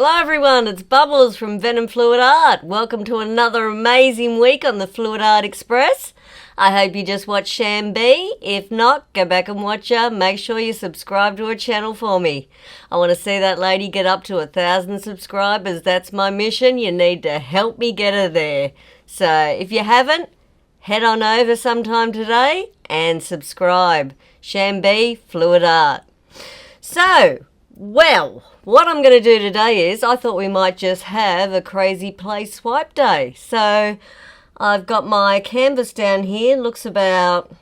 Hello everyone, it's Bubbles from Venom Fluid Art. Welcome to another amazing week on the Fluid Art Express. I hope you just watched ShanB. If not, go back and watch her. Make sure you subscribe to her channel for me. I want to see that lady get up to 1,000 subscribers. That's my mission. You need to help me get her there. So if you haven't, head on over sometime today and subscribe. ShanB Fluid Art. So, well, what I'm going to do today is I thought we might just have a crazy play swipe day. So I've got my canvas down here. Looks about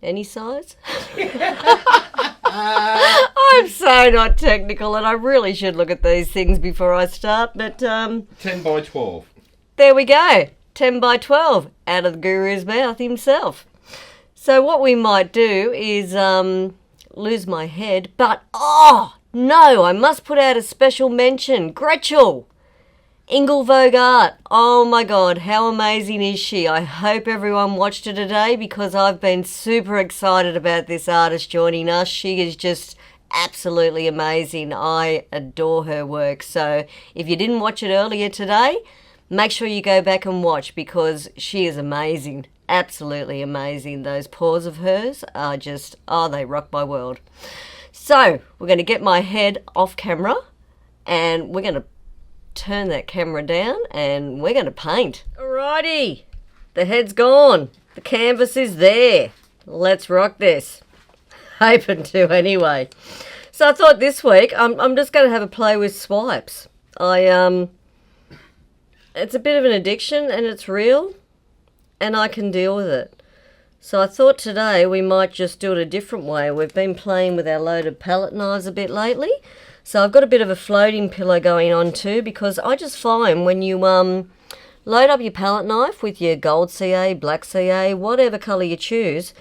any size. I'm so not technical and I really should look at these things before I start. But 10 by 12. There we go. 10 by 12 out of the guru's mouth himself. So what we might do is lose my head, but oh no, I must put out a special mention. Gretchel, Vogue Art. Oh my god, how amazing is she? I hope everyone watched her today because I've been super excited about this artist joining us. She is just absolutely amazing. I adore her work. So if you didn't watch it earlier today, make sure you go back and watch because she is amazing. Absolutely amazing. Those paws of hers are just, oh, they rock my world. So we're going to get my head off camera and we're going to turn that camera down and we're going to paint. Alrighty, the head's gone. The canvas is there. Let's rock this. Hoping to anyway. So I thought this week I'm just going to have a play with swipes. It's a bit of an addiction and it's real. And I can deal with it. So I thought today we might just do it a different way. We've been playing with our loaded palette knives a bit lately. So I've got a bit of a floating pillow going on too because I just find when you load up your palette knife with your gold CA, black CA, whatever colour you choose,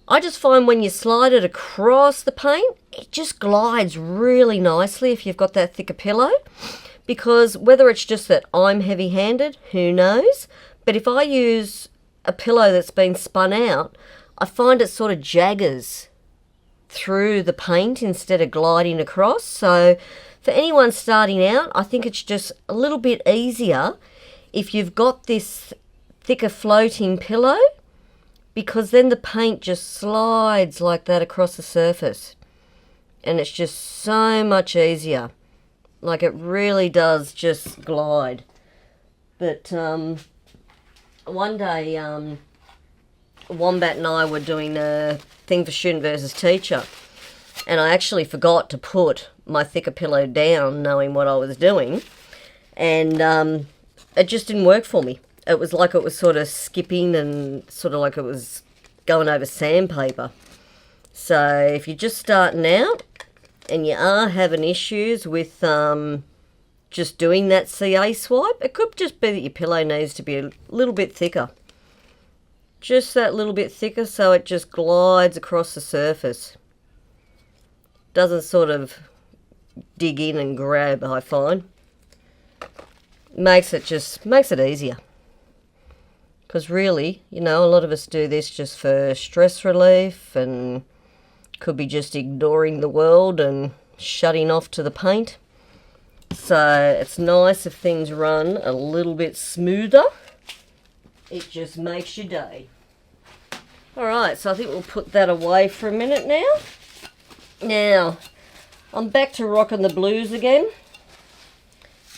I just find when you slide it across the paint, it just glides really nicely if you've got that thicker pillow. Because whether it's just that I'm heavy-handed, who knows, but if I use a pillow that's been spun out, I find it sort of jaggers through the paint instead of gliding across. So for anyone starting out, I think it's just a little bit easier if you've got this thicker floating pillow because then the paint just slides like that across the surface and it's just so much easier. Like it really does just glide. But one day, Wombat and I were doing a thing for student versus teacher, and I actually forgot to put my thicker pillow down, knowing what I was doing, and it just didn't work for me. It was like it was sort of skipping and sort of like it was going over sandpaper. So if you're just starting out and you are having issues with just doing that CA swipe, it could just be that your pillow needs to be a little bit thicker. Just that little bit thicker so it just glides across the surface. Doesn't sort of dig in and grab, I find. Makes it easier. Because really, you know, a lot of us do this just for stress relief and could be just ignoring the world and shutting off to the paint. So it's nice if things run a little bit smoother. It just makes your day. Alright, so I think we'll put that away for a minute now. Now, I'm back to rocking the blues again.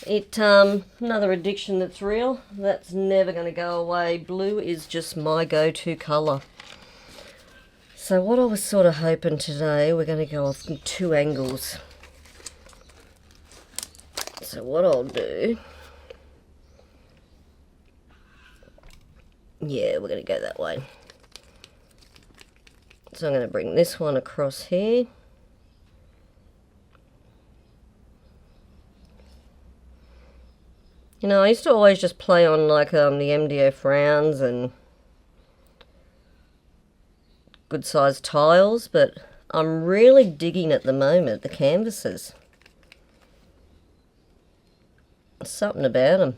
Another addiction that's real. That's never going to go away. Blue is just my go-to colour. So what I was sort of hoping today, we're going to go off from two angles. So what I'll do, yeah, we're going to go that way. So I'm going to bring this one across here. You know, I used to always just play on like the MDF rounds and good sized tiles, but I'm really digging at the moment the canvases. Something about them.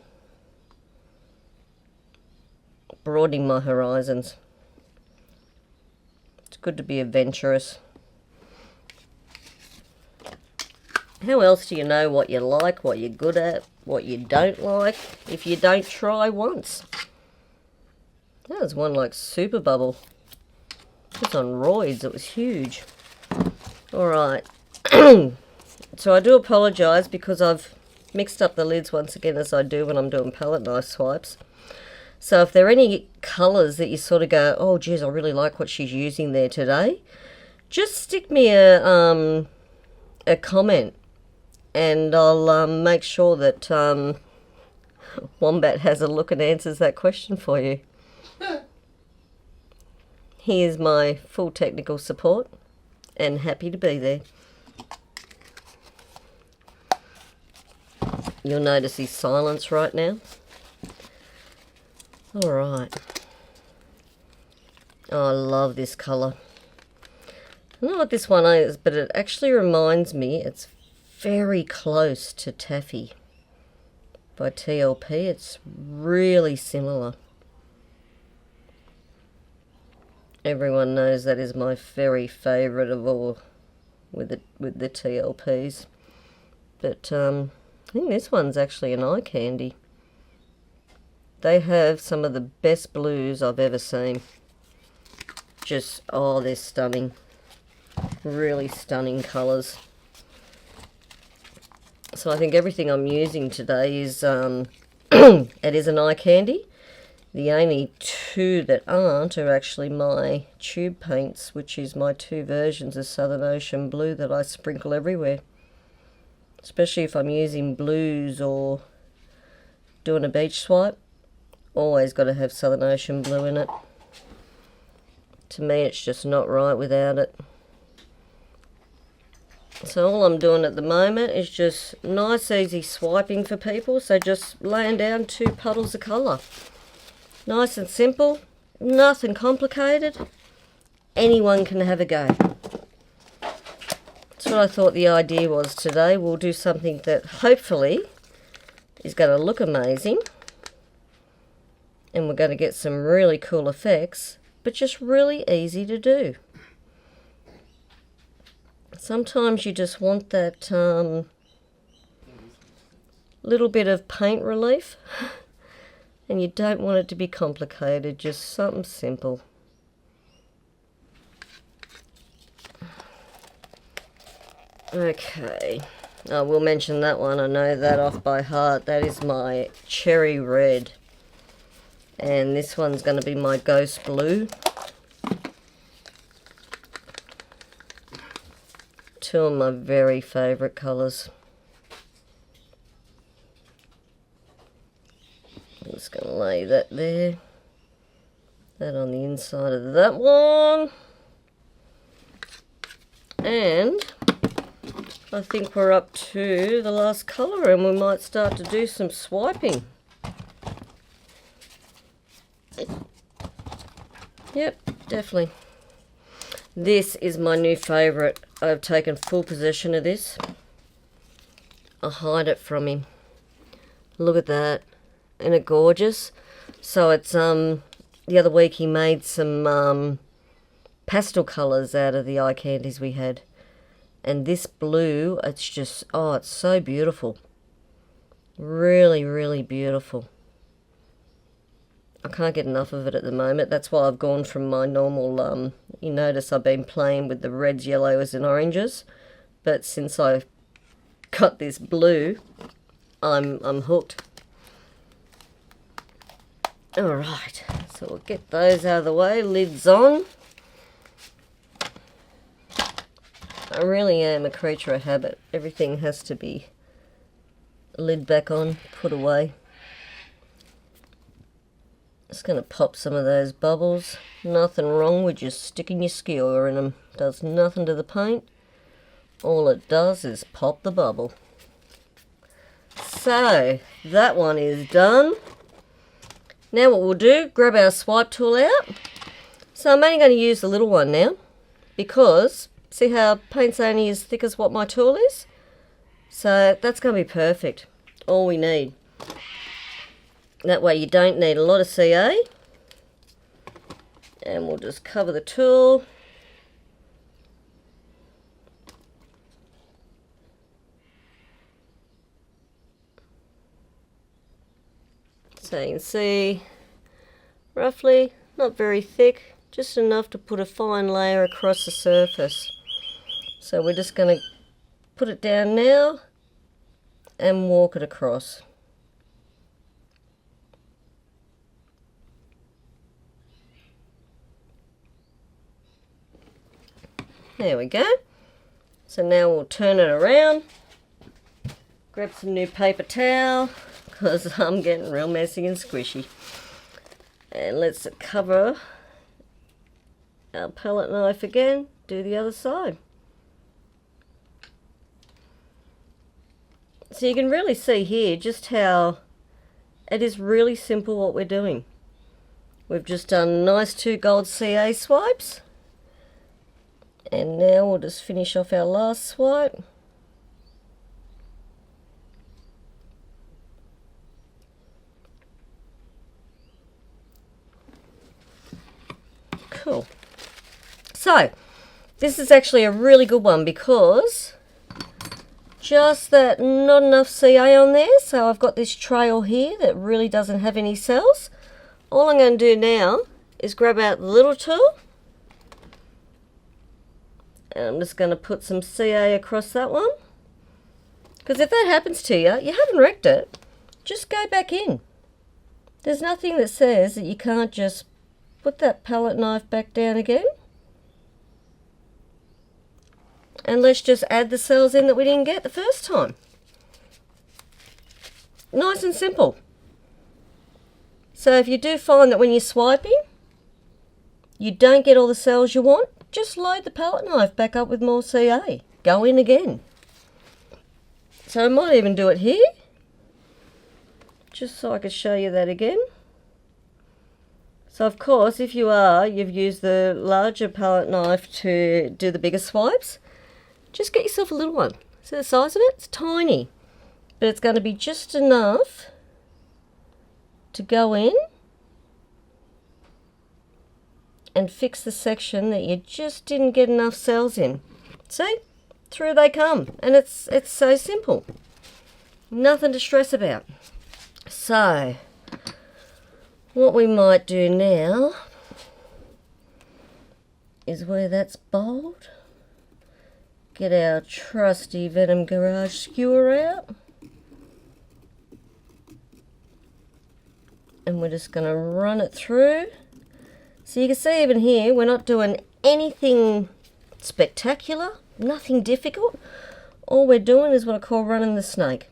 Broadening my horizons. It's good to be adventurous. how else do you know what you like, what you're good at, what you don't like, if you don't try once? That was one like super bubble. It was on roids, it was huge. Alright, so I do apologise because I've mixed up the lids once again, as I do when I'm doing palette knife swipes. So if there are any colours that you sort of go, oh geez, I really like what she's using there today, just stick me a comment, and I'll make sure that Wombat has a look and answers that question for you. He is my full technical support and happy to be there. You'll notice his silence right now. Alright. Oh, I love this colour. I don't know what this one is, but it actually reminds me, it's very close to Taffy by TLP. It's really similar. Everyone knows that is my very favourite of all with the TLPs. But I think this one's actually an eye candy. They have some of the best blues I've ever seen. Just, oh, they're stunning. Really stunning colours. So I think everything I'm using today is, it is an eye candy. The only two that aren't are actually my tube paints, which is my two versions of Southern Ocean Blue that I sprinkle everywhere. Especially if I'm using blues or doing a beach swipe. Always got to have Southern Ocean Blue in it. To me, it's just not right without it. So all I'm doing at the moment is just nice easy swiping for people. So just laying down 2 puddles of colour. Nice and simple, nothing complicated. Anyone can have a go. That's what I thought the idea was today. We'll do something that hopefully is going to look amazing. And we're going to get some really cool effects, but just really easy to do. Sometimes you just want that little bit of paint relief. And you don't want it to be complicated, just something simple. Okay, I will mention that one, I know that off by heart. That is my cherry red. And this one's going to be my ghost blue. 2 of my very favourite colours. I'm just going to lay that there. That on the inside of that one. And I think we're up to the last colour and we might start to do some swiping. Yep, definitely. This is my new favourite. I've taken full possession of this. I'll hide it from him. Look at that. Isn't it gorgeous? So it's the other week he made some pastel colours out of the eye candies we had, and this blue, it's just, oh, it's so beautiful. Really, really beautiful. I can't get enough of it at the moment. That's why I've gone from my normal you notice I've been playing with the reds, yellows and oranges, but since I've got this blue, I'm hooked. Alright, so we'll get those out of the way, lids on. I really am a creature of habit. Everything has to be lid back on, put away. Just going to pop some of those bubbles. Nothing wrong with just sticking your skewer in them. Does nothing to the paint. All it does is pop the bubble. So, that one is done. Now what we'll do, grab our swipe tool out. So I'm only going to use the little one now, because see how paint's only as thick as what my tool is? So that's going to be perfect. All we need. That way you don't need a lot of CA. And we'll just cover the tool. So you can see, roughly, not very thick, just enough to put a fine layer across the surface. So we're just going to put it down now and walk it across. There we go. So now we'll turn it around, grab some new paper towel, because I'm getting real messy and squishy. And let's cover our palette knife again, do the other side. So you can really see here just how it is really simple what we're doing. We've just done nice 2 gold CA swipes. And now we'll just finish off our last swipe. Cool. So, this is actually a really good one because just that not enough CA on there, so I've got this trail here that really doesn't have any cells. All I'm going to do now is grab out the little tool, and I'm just going to put some CA across that one, because if that happens to you, you haven't wrecked it, just go back in. There's nothing that says that you can't just put that palette knife back down again. And let's just add the cells in that we didn't get the first time. Nice and simple. So if you do find that when you're swiping, you don't get all the cells you want, just load the palette knife back up with more CA. Go in again. So I might even do it here, just so I could show you that again. So of course, if you've used the larger palette knife to do the bigger swipes, just get yourself a little one. See the size of it? It's tiny, but it's going to be just enough to go in and fix the section that you just didn't get enough cells in. See? Through they come, and it's so simple. Nothing to stress about. So, what we might do now is where that's bold, get our trusty Venom Garage skewer out, and we're just going to run it through. So you can see even here, we're not doing anything spectacular, nothing difficult. All we're doing is what I call running the snake.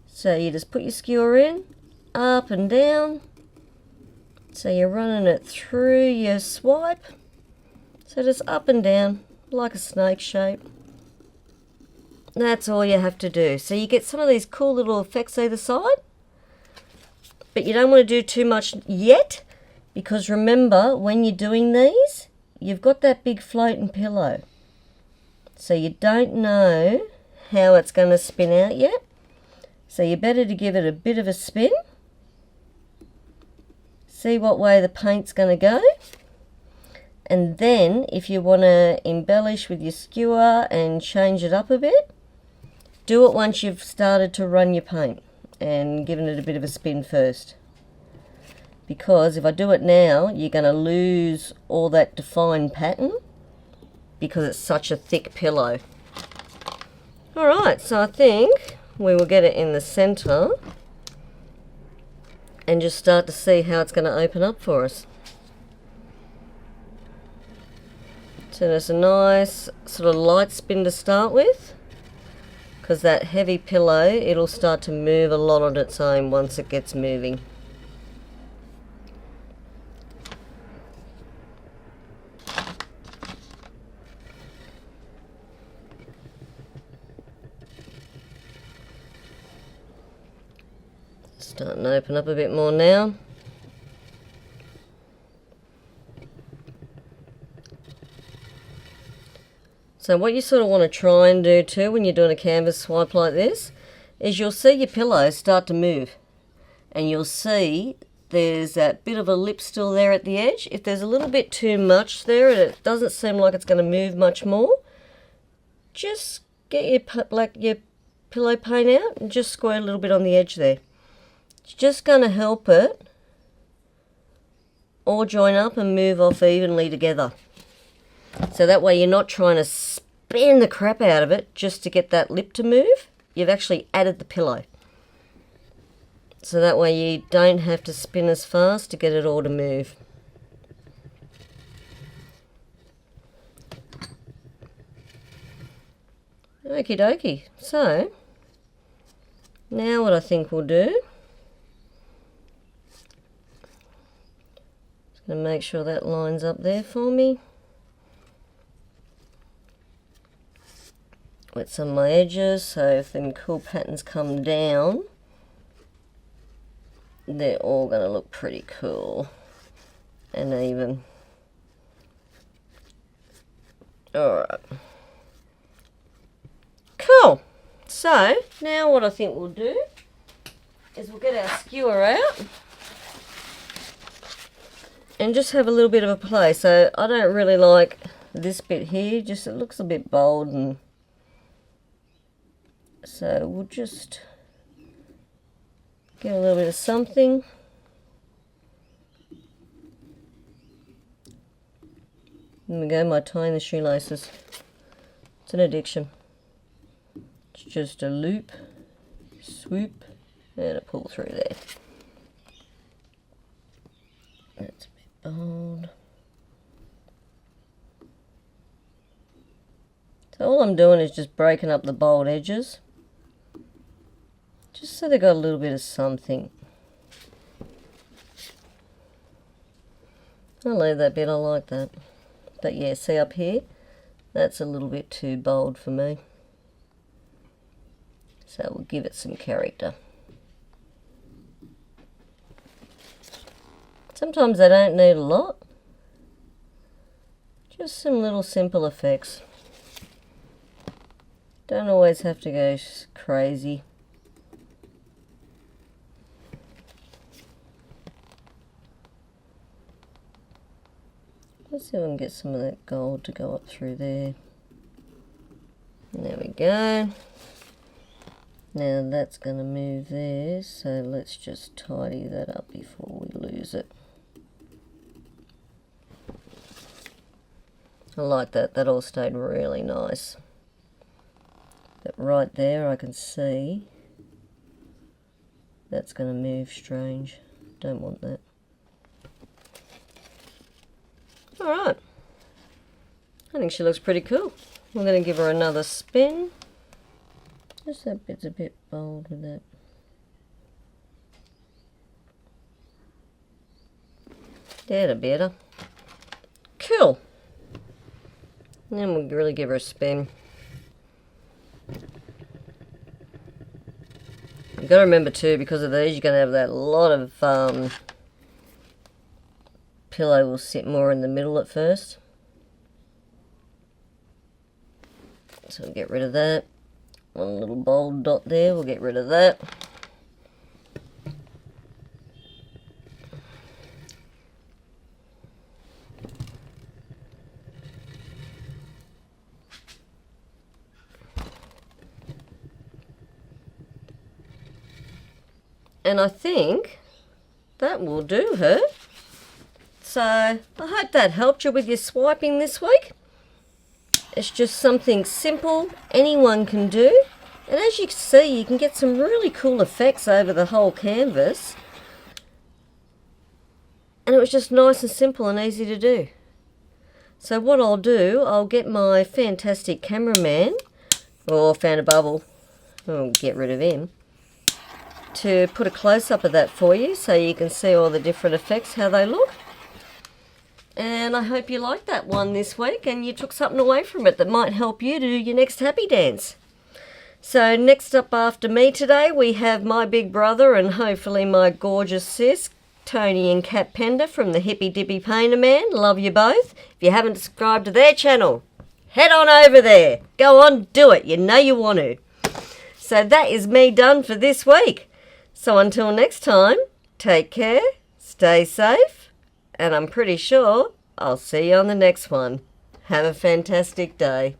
So you just put your skewer in, up and down. So you're running it through your swipe. So just up and down, like a snake shape. That's all you have to do. So you get some of these cool little effects either side. But you don't want to do too much yet, because remember, when you're doing these, you've got that big floating pillow. So you don't know how it's going to spin out yet. So you better to give it a bit of a spin. See what way the paint's going to go. And then, if you want to embellish with your skewer and change it up a bit, do it once you've started to run your paint and given it a bit of a spin first. Because if I do it now, you're going to lose all that defined pattern because it's such a thick pillow. Alright, so I think we will get it in the center and just start to see how it's going to open up for us. So there's a nice sort of light spin to start with, because that heavy pillow, it'll start to move a lot on its own once it gets moving. Starting to open up a bit more now. So what you sort of want to try and do too when you're doing a canvas swipe like this is you'll see your pillow start to move, and you'll see there's that bit of a lip still there at the edge. If there's a little bit too much there and it doesn't seem like it's going to move much more, just get your pillow paint out and just squirt a little bit on the edge there. It's just going to help it all join up and move off evenly together. So that way you're not trying to spin the crap out of it just to get that lip to move. You've actually added the pillow. So that way you don't have to spin as fast to get it all to move. Okie dokie. So, now what I think we'll do, just going to make sure that lines up there for me. With some of my edges, so if them cool patterns come down, they're all going to look pretty cool and even. Alright. Cool. So, now what I think we'll do is we'll get our skewer out and just have a little bit of a play. So, I don't really like this bit here, just it looks a bit bold, and so we'll just get a little bit of something. There we go, my tying the shoelaces. It's an addiction. It's just a loop, swoop, and a pull through there. That's a bit bold. So all I'm doing is just breaking up the bold edges, just so they got a little bit of something. I'll leave that bit, I like that. But yeah, see up here, that's a little bit too bold for me. So we'll give it some character. Sometimes they don't need a lot. Just some little simple effects. Don't always have to go crazy. Let's see if I can get some of that gold to go up through there. And there we go. Now that's going to move there, so let's just tidy that up before we lose it. I like that, that all stayed really nice. But right there I can see that's going to move strange. Don't want that. Alright, I think she looks pretty cool. I'm going to give her another spin. Just that bit's a bit bold with that. That's better. Cool. And then we'll really give her a spin. You've got to remember too, because of these, you're going to have that lot of pillow will sit more in the middle at first. So we'll get rid of that. One little bold dot there, we'll get rid of that. And I think that will do her. So I hope that helped you with your swiping this week. It's just something simple anyone can do, and as you can see, you can get some really cool effects over the whole canvas, and it was just nice and simple and easy to do. So what I'll do, I'll get my fantastic cameraman, or found a bubble, I'll get rid of him, to put a close-up of that for you so you can see all the different effects, how they look. And I hope you liked that one this week and you took something away from it that might help you to do your next happy dance. So next up after me today, we have my big brother and hopefully my gorgeous sis, Tony and Kat Pender from the Hippy Dippy Painter Man. Love you both. If you haven't subscribed to their channel, head on over there. Go on, do it. You know you want to. So that is me done for this week. So until next time, take care, stay safe, and I'm pretty sure I'll see you on the next one. Have a fantastic day.